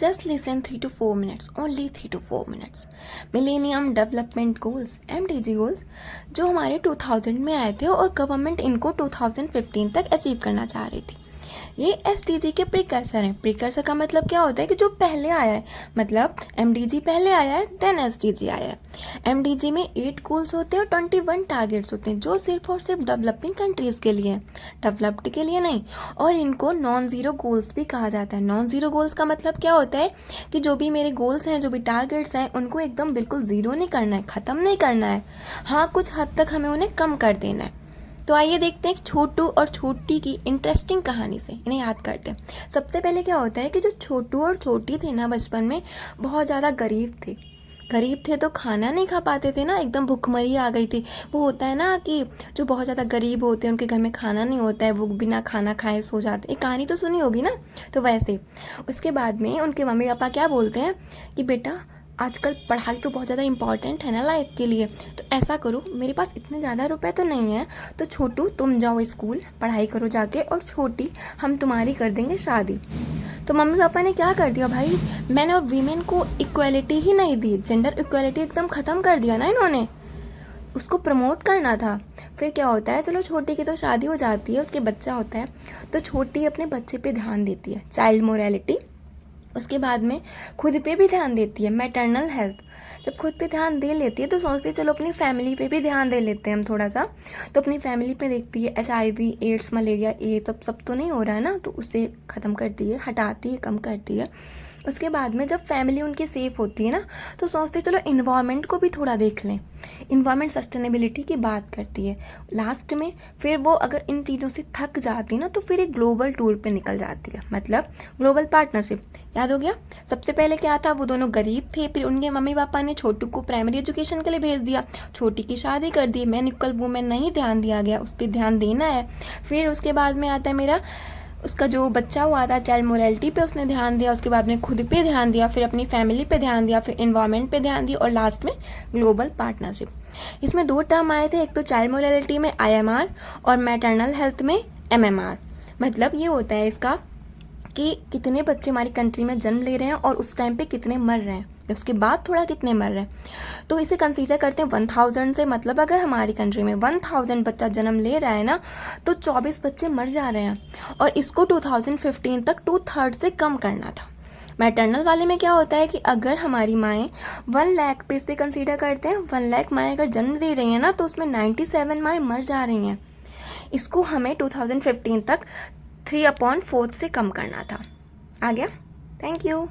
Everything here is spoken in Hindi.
Just listen 3 to 4 minutes, only 3 to 4 minutes. Millennium Development Goals, MDG goals, जो हमारे 2000 में आए थे और गवर्नमेंट इनको 2015 तक अचीव करना चाह रही थी। ये SDG के प्रिकर्सर हैं। प्रिकर्सर का मतलब क्या होता है कि जो पहले आया है, मतलब MDG पहले आया है देन SDG आया है। MDG में 8 गोल्स होते हैं और 21 टारगेट्स होते हैं जो सिर्फ और सिर्फ डेवलपिंग कंट्रीज़ के लिए हैं, डेवलप्ड के लिए नहीं। और इनको नॉन ज़ीरो गोल्स भी कहा जाता है। नॉन ज़ीरो गोल्स का मतलब क्या होता है कि जो भी मेरे गोल्स हैं, जो भी टारगेट्स हैं, उनको एकदम बिल्कुल ज़ीरो नहीं करना है, ख़त्म नहीं करना है। हाँ, कुछ हद तक हमें उन्हें कम कर देना है। तो आइए देखते हैं छोटू और छोटी की इंटरेस्टिंग कहानी से इन्हें याद करते हैं। सबसे पहले क्या होता है कि जो छोटू और छोटी थे ना, बचपन में बहुत ज़्यादा गरीब थे तो खाना नहीं खा पाते थे ना, एकदम भुखमरी आ गई थी। वो होता है ना कि जो बहुत ज़्यादा गरीब होते हैं उनके घर में खाना नहीं होता है, वो बिना खाना खाए सो जाते। एक कहानी तो सुनी होगी ना। तो वैसे उसके बाद में उनके मम्मी पापा क्या बोलते हैं कि बेटा आजकल पढ़ाई तो बहुत ज़्यादा इंपॉर्टेंट है ना लाइफ के लिए, तो ऐसा करो, मेरे पास इतने ज़्यादा रुपए तो नहीं है, तो छोटू तुम जाओ स्कूल पढ़ाई करो जाके, और छोटी हम तुम्हारी कर देंगे शादी। तो मम्मी पापा ने क्या कर दिया भाई, मैन और वीमेन को इक्वालिटी ही नहीं दी, जेंडर इक्वालिटी एकदम ख़त्म कर दिया ना इन्होंने, उसको प्रमोट करना था। फिर क्या होता है, चलो छोटी की तो शादी हो जाती है, उसके बच्चा होता है, तो छोटी अपने बच्चे पे ध्यान देती है, चाइल्ड मोरालिटी। उसके बाद में खुद पे भी ध्यान देती है, मैटरनल हेल्थ। जब खुद पे ध्यान दे लेती है तो सोचती है चलो अपनी फैमिली पे भी ध्यान दे लेते हैं हम थोड़ा सा। तो अपनी फैमिली पे देखती है HIV, एड्स, मलेरिया, ये सब तो नहीं हो रहा है ना, तो उसे ख़त्म करती है, हटाती है, कम करती है। उसके बाद में जब फैमिली उनकी सेफ होती है ना, तो सोचते हैं चलो इन्वायरमेंट को भी थोड़ा देख लें, इन्वायरमेंट सस्टेनेबिलिटी की बात करती है लास्ट में। फिर वो अगर इन चीज़ों से थक जाती है ना, तो फिर एक ग्लोबल टूर पे निकल जाती है, मतलब ग्लोबल पार्टनरशिप। याद हो गया। सबसे पहले क्या था, वो दोनों गरीब थे, फिर उनके मम्मी पापा ने छोटू को प्राइमरी एजुकेशन के लिए भेज दिया, छोटी की शादी कर दी, मैन इक्वल वुमेन नहीं ध्यान दिया गया, उस पर ध्यान देना है। फिर उसके बाद में आता है मेरा उसका जो बच्चा हुआ था, चाइल्ड मोरालिटी पे उसने ध्यान दिया, उसके बाद में खुद पे ध्यान दिया, फिर अपनी फैमिली पे ध्यान दिया, फिर इन्वायरमेंट पे ध्यान दिया, और लास्ट में ग्लोबल पार्टनरशिप। इसमें 2 टर्म आए थे, एक तो चाइल्ड मोरालिटी में IMR और मैटरनल हेल्थ में MMR। मतलब ये होता है इसका कि कितने बच्चे हमारी कंट्री में जन्म ले रहे हैं और उस टाइम पे कितने मर रहे हैं, उसके बाद थोड़ा कितने मर रहे हैं। तो इसे कंसीडर करते हैं 1000 से, मतलब अगर हमारी कंट्री में 1000 बच्चा जन्म ले रहा है ना, तो 24 बच्चे मर जा रहे हैं, और इसको 2015 तक 2/3 से कम करना था। मैटरनल वाले में क्या होता है कि अगर हमारी माएँ 1 लाख पे इस पर कंसीडर करते हैं, 1 लाख माएँ अगर जन्म दे रही हैं ना, तो उसमें 97 माएँ मर जा रही हैं। इसको हमें 2015 तक 3/4 से कम करना था। आ गया। Thank you.